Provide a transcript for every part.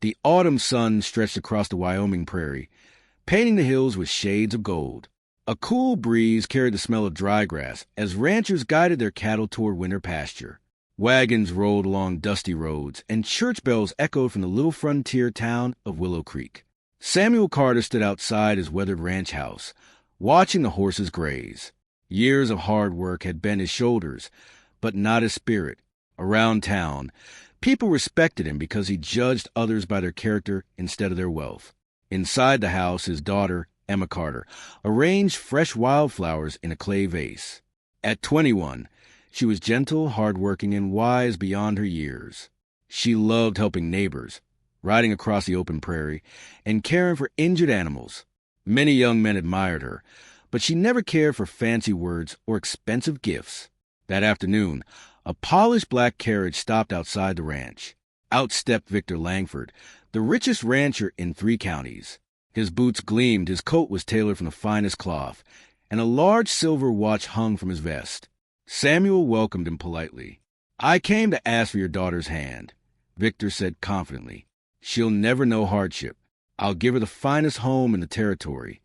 The autumn sun stretched across the Wyoming prairie, painting the hills with shades of gold. A cool breeze carried the smell of dry grass as ranchers guided their cattle toward winter pasture. Wagons rolled along dusty roads, and church bells echoed from the little frontier town of Willow Creek. Samuel Carter stood outside his weathered ranch house, watching the horses graze. Years of hard work had bent his shoulders, but not his spirit. Around town, people respected him because he judged others by their character instead of their wealth. Inside the house, his daughter, Emma Carter, arranged fresh wildflowers in a clay vase. At 21, she was gentle, hardworking, and wise beyond her years. She loved helping neighbors, riding across the open prairie, and caring for injured animals. Many young men admired her, but she never cared for fancy words or expensive gifts. That afternoon, a polished black carriage stopped outside the ranch. Out stepped Victor Langford, the richest rancher in 3 counties. His boots gleamed, his coat was tailored from the finest cloth, and a large silver watch hung from his vest. Samuel welcomed him politely. "I came to ask for your daughter's hand," Victor said confidently. "She'll never know hardship. I'll give her the finest home in the territory."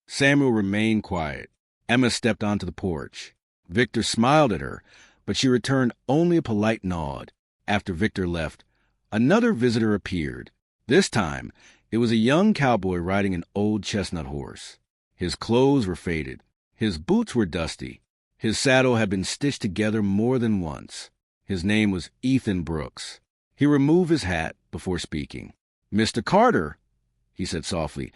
Samuel remained quiet. Emma stepped onto the porch. Victor smiled at her, but she returned only a polite nod. After Victor left, another visitor appeared. This time, it was a young cowboy riding an old chestnut horse. His clothes were faded. His boots were dusty. His saddle had been stitched together more than once. His name was Ethan Brooks. He removed his hat before speaking. "Mr. Carter," he said softly,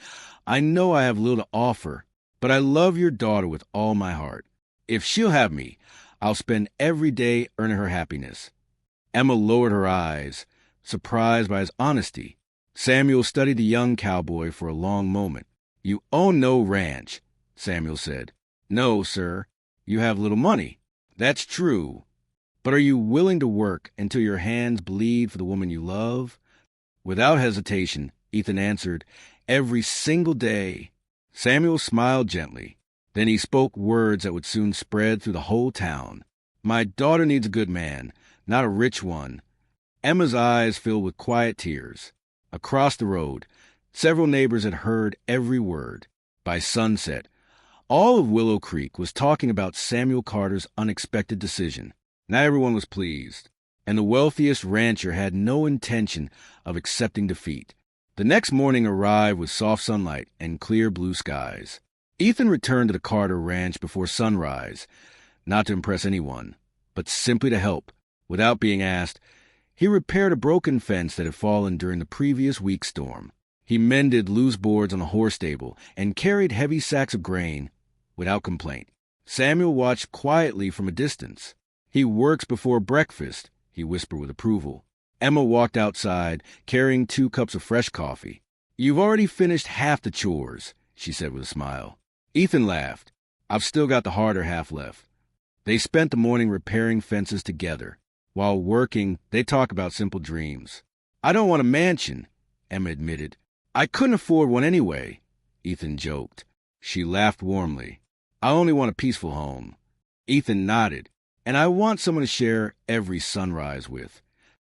"I know I have little to offer, but I love your daughter with all my heart. If she'll have me, I'll spend every day earning her happiness." Emma lowered her eyes, surprised by his honesty. Samuel studied the young cowboy for a long moment. "You own no ranch," Samuel said. "No, sir. You have little money." "That's true. But are you willing to work until your hands bleed for the woman you love?" Without hesitation, Ethan answered, "Every single day." Samuel smiled gently. Then he spoke words that would soon spread through the whole town. "My daughter needs a good man, not a rich one." Emma's eyes filled with quiet tears. Across the road, several neighbors had heard every word. By sunset, all of Willow Creek was talking about Samuel Carter's unexpected decision. Not everyone was pleased, and the wealthiest rancher had no intention of accepting defeat. The next morning arrived with soft sunlight and clear blue skies. Ethan returned to the Carter ranch before sunrise, not to impress anyone, but simply to help. Without being asked, he repaired a broken fence that had fallen during the previous week's storm. He mended loose boards on a horse stable and carried heavy sacks of grain without complaint. Samuel watched quietly from a distance. "He works before breakfast," he whispered with approval. Emma walked outside, carrying 2 cups of fresh coffee. "You've already finished half the chores," she said with a smile. Ethan laughed. "I've still got the harder half left." They spent the morning repairing fences together. While working, they talked about simple dreams. "I don't want a mansion," Emma admitted. "I couldn't afford one anyway," Ethan joked. She laughed warmly. "I only want a peaceful home." Ethan nodded. "And I want someone to share every sunrise with."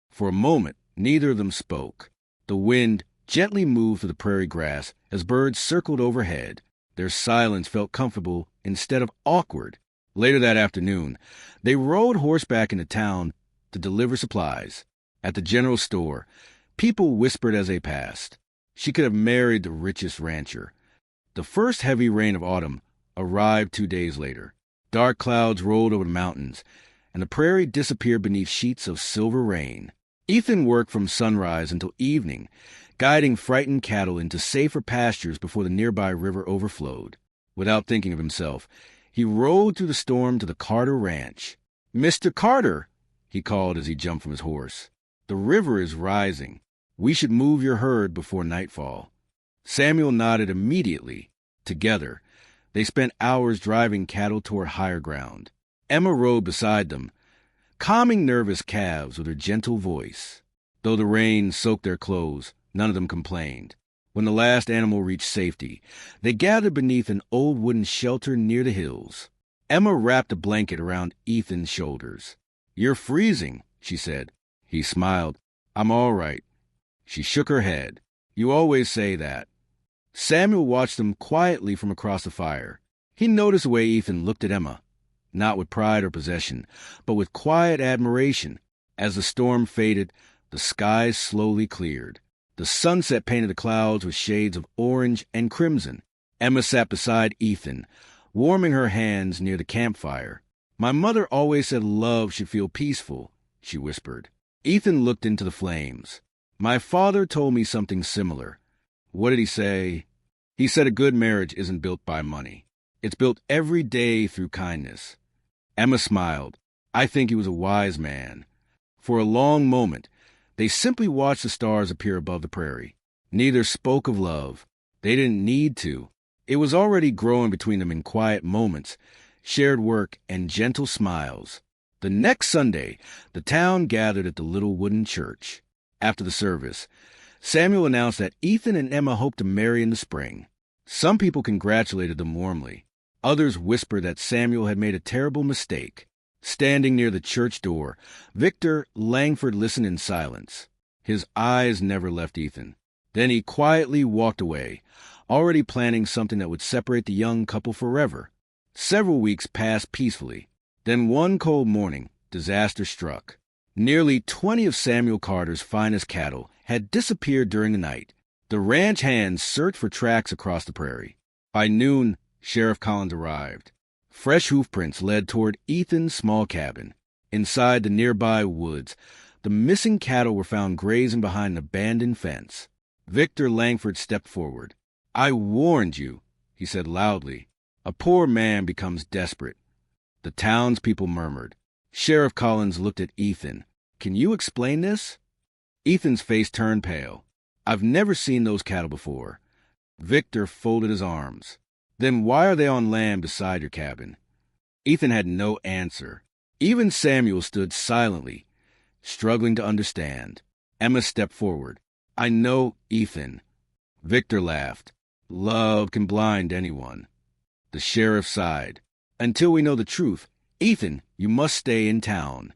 For a moment, neither of them spoke. The wind gently moved through the prairie grass as birds circled overhead. Their silence felt comfortable instead of awkward. Later that afternoon, they rode horseback into town to deliver supplies. At the general store, people whispered as they passed. She could have married the richest rancher. The first heavy rain of autumn arrived 2 days later. Dark clouds rolled over the mountains, and the prairie disappeared beneath sheets of silver rain. Ethan worked from sunrise until evening, guiding frightened cattle into safer pastures before the nearby river overflowed. Without thinking of himself, he rode through the storm to the Carter ranch. "Mr. Carter," he called as he jumped from his horse, "the river is rising. We should move your herd before nightfall." Samuel nodded immediately. Together, they spent hours driving cattle toward higher ground. Emma rode beside them, calming nervous calves with her gentle voice. Though the rain soaked their clothes, none of them complained. When the last animal reached safety, they gathered beneath an old wooden shelter near the hills. Emma wrapped a blanket around Ethan's shoulders. "You're freezing," she said. He smiled. "I'm all right." She shook her head. You always say that. Samuel watched them quietly from across the fire. He noticed the way Ethan looked at Emma, not with pride or possession, but with quiet admiration. As the storm faded, the skies slowly cleared. The sunset painted the clouds with shades of orange and crimson. Emma sat beside Ethan, warming her hands near the campfire. My mother always said love should feel peaceful, she whispered. Ethan looked into the flames. My father told me something similar. What did he say? He said a good marriage isn't built by money. It's built every day through kindness. Emma smiled. I think he was a wise man. For a long moment, they simply watched the stars appear above the prairie. Neither spoke of love. They didn't need to. It was already growing between them in quiet moments, shared work, and gentle smiles. The next Sunday, the town gathered at the little wooden church. After the service, Samuel announced that Ethan and Emma hoped to marry in the spring. Some people congratulated them warmly. Others whispered that Samuel had made a terrible mistake. Standing near the church door, Victor Langford listened in silence. His eyes never left Ethan. Then he quietly walked away, already planning something that would separate the young couple forever. Several weeks passed peacefully. Then one cold morning, disaster struck. Nearly 20 of Samuel Carter's finest cattle had disappeared during the night. The ranch hands searched for tracks across the prairie. By noon, Sheriff Collins arrived. Fresh hoof prints led toward Ethan's small cabin. Inside the nearby woods, the missing cattle were found grazing behind an abandoned fence. Victor Langford stepped forward. I warned you, he said loudly. A poor man becomes desperate. The townspeople murmured. Sheriff Collins looked at Ethan. Can you explain this? Ethan's face turned pale. I've never seen those cattle before. Victor folded his arms. Then why are they on land beside your cabin? Ethan had no answer. Even Samuel stood silently, struggling to understand. Emma stepped forward. I know, Ethan. Victor laughed. Love can blind anyone. The sheriff sighed. Until we know the truth, Ethan, you must stay in town.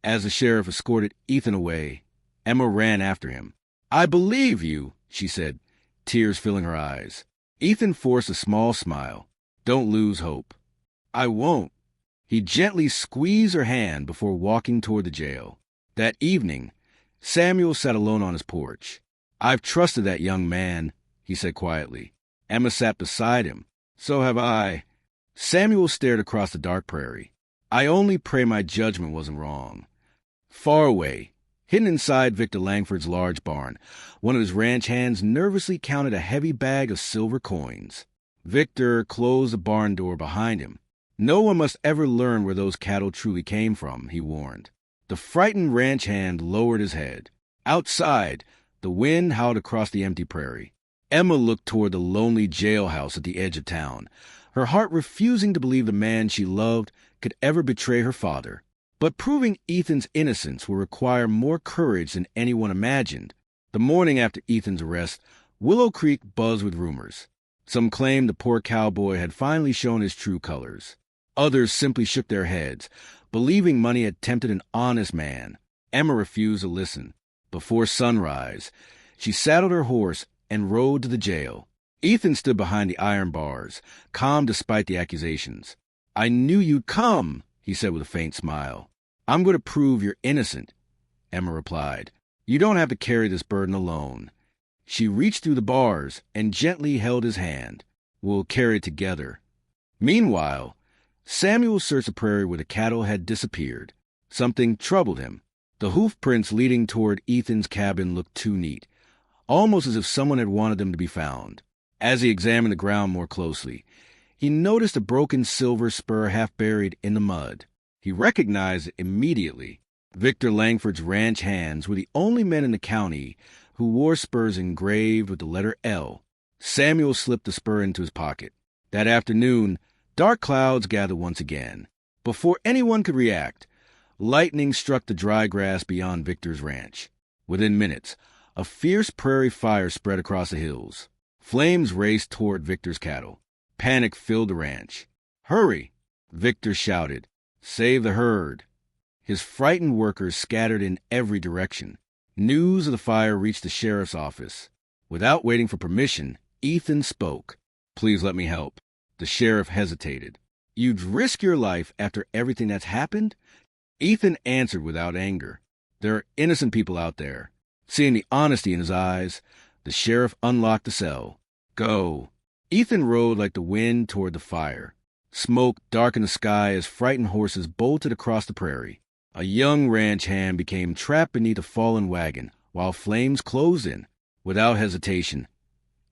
As the sheriff escorted Ethan away, Emma ran after him. I believe you, she said, tears filling her eyes. Ethan forced a small smile. Don't lose hope. I won't. He gently squeezed her hand before walking toward the jail. That evening, Samuel sat alone on his porch. I've trusted that young man, he said quietly. Emma sat beside him. So have I. Samuel stared across the dark prairie. I only pray my judgment wasn't wrong. Far away, hidden inside Victor Langford's large barn, one of his ranch hands nervously counted a heavy bag of silver coins. Victor closed the barn door behind him. No one must ever learn where those cattle truly came from, he warned. The frightened ranch hand lowered his head. Outside, the wind howled across the empty prairie. Emma looked toward the lonely jailhouse at the edge of town, her heart refusing to believe the man she loved could ever betray her father. But proving Ethan's innocence will require more courage than anyone imagined. The morning after Ethan's arrest, Willow Creek buzzed with rumors. Some claimed the poor cowboy had finally shown his true colors. Others simply shook their heads, believing money had tempted an honest man. Emma refused to listen. Before sunrise, she saddled her horse and rode to the jail. Ethan stood behind the iron bars, calm despite the accusations. I knew you'd come, he said with a faint smile. I'm going to prove you're innocent, Emma replied. You don't have to carry this burden alone. She reached through the bars and gently held his hand. We'll carry it together. Meanwhile, Samuel searched the prairie where the cattle had disappeared. Something troubled him. The hoof prints leading toward Ethan's cabin looked too neat, almost as if someone had wanted them to be found. As he examined the ground more closely, he noticed a broken silver spur half buried in the mud. He recognized it immediately. Victor Langford's ranch hands were the only men in the county who wore spurs engraved with the letter L. Samuel slipped the spur into his pocket. That afternoon, dark clouds gathered once again. Before anyone could react, lightning struck the dry grass beyond Victor's ranch. Within minutes, a fierce prairie fire spread across the hills. Flames raced toward Victor's cattle. Panic filled the ranch. Hurry! Victor shouted. Save the herd. His frightened workers scattered in every direction. News of the fire reached the sheriff's office. Without waiting for permission, Ethan spoke. "Please let me help." The sheriff hesitated. "You'd risk your life after everything that's happened?" Ethan answered without anger. "There are innocent people out there." Seeing the honesty in his eyes, the sheriff unlocked the cell. "Go." Ethan rode like the wind toward the fire. Smoke darkened the sky as frightened horses bolted across the prairie. A young ranch hand became trapped beneath a fallen wagon, while flames closed in. Without hesitation,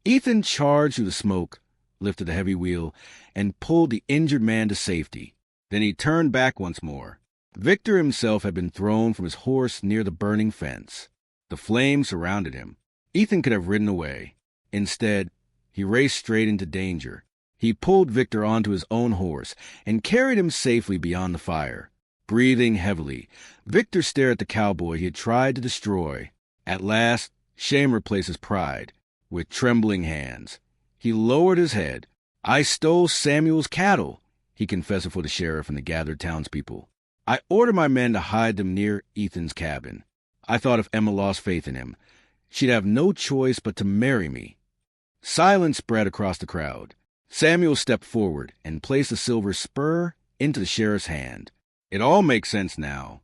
Ethan charged through the smoke, lifted the heavy wheel, and pulled the injured man to safety. Then he turned back once more. Victor himself had been thrown from his horse near the burning fence. The flames surrounded him. Ethan could have ridden away. Instead, he raced straight into danger. He pulled Victor onto his own horse and carried him safely beyond the fire. Breathing heavily, Victor stared at the cowboy he had tried to destroy. At last, shame replaced his pride. With trembling hands, he lowered his head. "I stole Samuel's cattle," he confessed before the sheriff and the gathered townspeople. "I ordered my men to hide them near Ethan's cabin. I thought if Emma lost faith in him, she'd have no choice but to marry me." Silence spread across the crowd. Samuel stepped forward and placed a silver spur into the sheriff's hand. "It all makes sense now."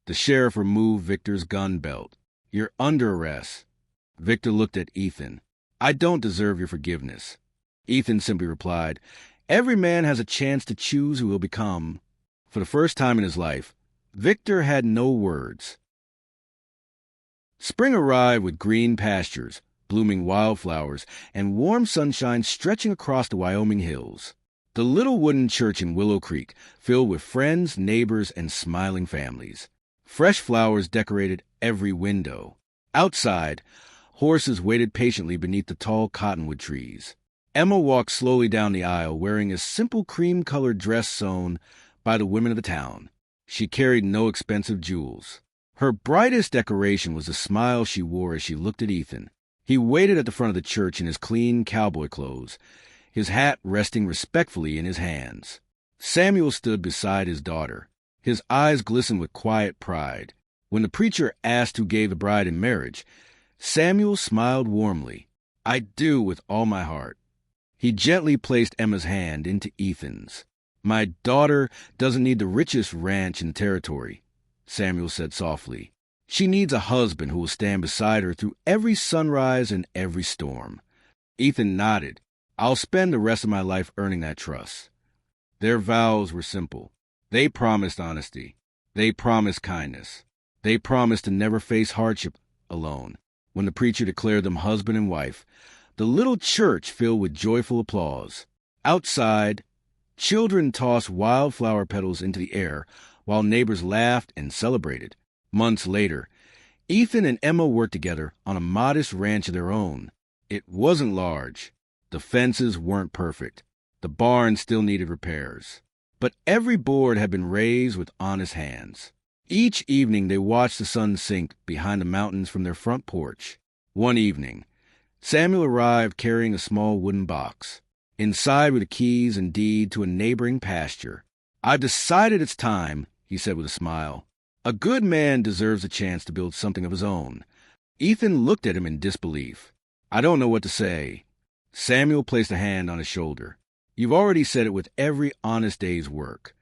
The sheriff removed Victor's gun belt. "You're under arrest." Victor looked at Ethan. "I don't deserve your forgiveness." Ethan simply replied, "Every man has a chance to choose who he'll become." For the first time in his life, Victor had no words. Spring arrived with green pastures, blooming wildflowers, and warm sunshine stretching across the Wyoming hills. The little wooden church in Willow Creek filled with friends, neighbors, and smiling families. Fresh flowers decorated every window. Outside, horses waited patiently beneath the tall cottonwood trees. Emma walked slowly down the aisle wearing a simple cream-colored dress sewn by the women of the town. She carried no expensive jewels. Her brightest decoration was the smile she wore as she looked at Ethan. He waited at the front of the church in his clean cowboy clothes, his hat resting respectfully in his hands. Samuel stood beside his daughter. His eyes glistened with quiet pride. When the preacher asked who gave the bride in marriage, Samuel smiled warmly. "I do with all my heart." He gently placed Emma's hand into Ethan's. "My daughter doesn't need the richest ranch in the territory," Samuel said softly. "She needs a husband who will stand beside her through every sunrise and every storm." Ethan nodded. "I'll spend the rest of my life earning that trust." Their vows were simple. They promised honesty. They promised kindness. They promised to never face hardship alone. When the preacher declared them husband and wife, the little church filled with joyful applause. Outside, children tossed wildflower petals into the air while neighbors laughed and celebrated. Months later, Ethan and Emma worked together on a modest ranch of their own. It wasn't large. The fences weren't perfect. The barn still needed repairs. But every board had been raised with honest hands. Each evening they watched the sun sink behind the mountains from their front porch. One evening, Samuel arrived carrying a small wooden box. Inside were the keys and deed to a neighboring pasture. "I've decided it's time," he said with a smile. "A good man deserves a chance to build something of his own." Ethan looked at him in disbelief. "I don't know what to say." Samuel placed a hand on his shoulder. "You've already said it with every honest day's work."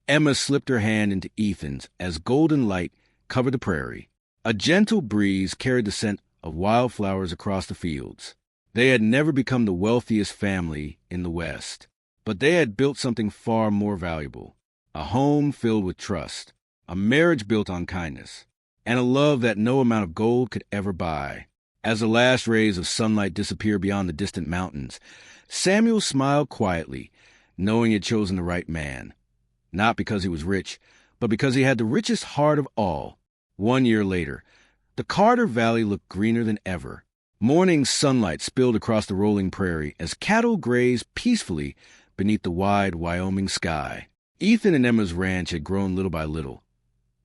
Emma slipped her hand into Ethan's as golden light covered the prairie. A gentle breeze carried the scent of wildflowers across the fields. They had never become the wealthiest family in the West, but they had built something far more valuable. A home filled with trust, a marriage built on kindness, and a love that no amount of gold could ever buy. As the last rays of sunlight disappeared beyond the distant mountains, Samuel smiled quietly, knowing he had chosen the right man. Not because he was rich, but because he had the richest heart of all. 1 year later, the Carter Valley looked greener than ever. Morning sunlight spilled across the rolling prairie as cattle grazed peacefully beneath the wide Wyoming sky. Ethan and Emma's ranch had grown little by little,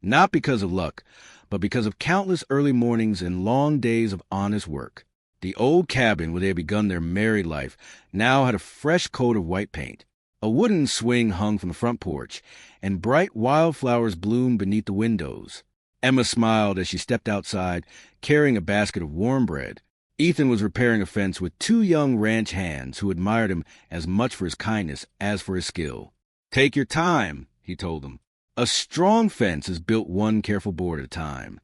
not because of luck, but because of countless early mornings and long days of honest work. The old cabin where they had begun their married life now had a fresh coat of white paint. A wooden swing hung from the front porch, and bright wildflowers bloomed beneath the windows. Emma smiled as she stepped outside, carrying a basket of warm bread. Ethan was repairing a fence with two young ranch hands who admired him as much for his kindness as for his skill. "Take your time," he told them. "A strong fence is built one careful board at a time."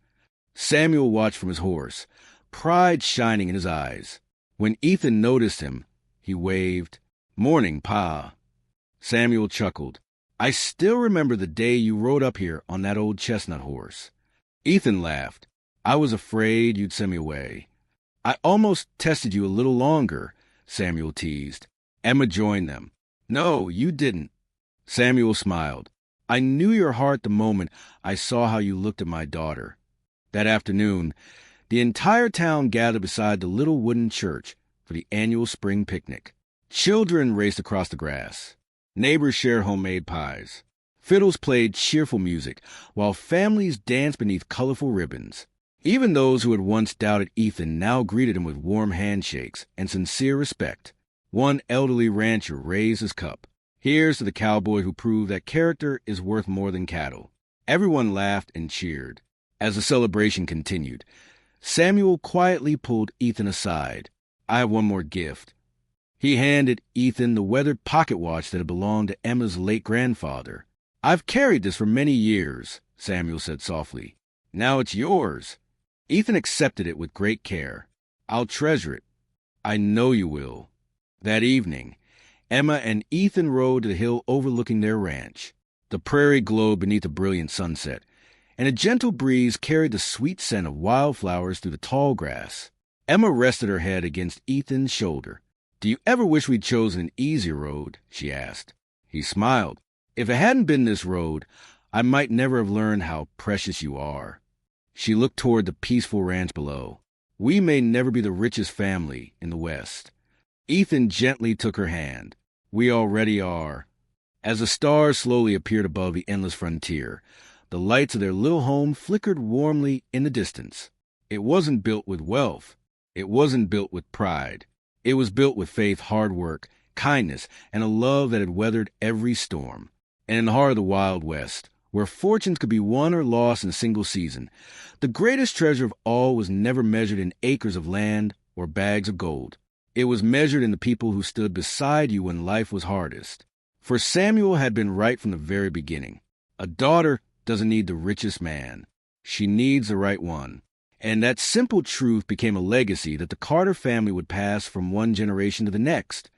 Samuel watched from his horse, pride shining in his eyes. When Ethan noticed him, he waved. "Morning, Pa." Samuel chuckled. "I still remember the day you rode up here on that old chestnut horse." Ethan laughed. "I was afraid you'd send me away." "I almost tested you a little longer," Samuel teased. Emma joined them. "No, you didn't." Samuel smiled. "I knew your heart the moment I saw how you looked at my daughter." That afternoon, the entire town gathered beside the little wooden church for the annual spring picnic. Children raced across the grass. Neighbors shared homemade pies. Fiddles played cheerful music, while families danced beneath colorful ribbons. Even those who had once doubted Ethan now greeted him with warm handshakes and sincere respect. One elderly rancher raised his cup. "Here's to the cowboy who proved that character is worth more than cattle." Everyone laughed and cheered. As the celebration continued, Samuel quietly pulled Ethan aside. "I have one more gift." He handed Ethan the weathered pocket watch that had belonged to Emma's late grandfather. "I've carried this for many years," Samuel said softly. "Now it's yours." Ethan accepted it with great care. "I'll treasure it." "I know you will." That evening, Emma and Ethan rode to the hill overlooking their ranch. The prairie glowed beneath a brilliant sunset, and a gentle breeze carried the sweet scent of wildflowers through the tall grass. Emma rested her head against Ethan's shoulder. "Do you ever wish we'd chosen an easier road?" she asked. He smiled. "If it hadn't been this road, I might never have learned how precious you are." She looked toward the peaceful ranch below. "We may never be the richest family in the West." Ethan gently took her hand. "We already are." As the stars slowly appeared above the endless frontier, the lights of their little home flickered warmly in the distance. It wasn't built with wealth. It wasn't built with pride. It was built with faith, hard work, kindness, and a love that had weathered every storm. And in the heart of the Wild West, where fortunes could be won or lost in a single season, the greatest treasure of all was never measured in acres of land or bags of gold. It was measured in the people who stood beside you when life was hardest. For Samuel had been right from the very beginning. A daughter doesn't need the richest man. She needs the right one. And that simple truth became a legacy that the Carter family would pass from one generation to the next.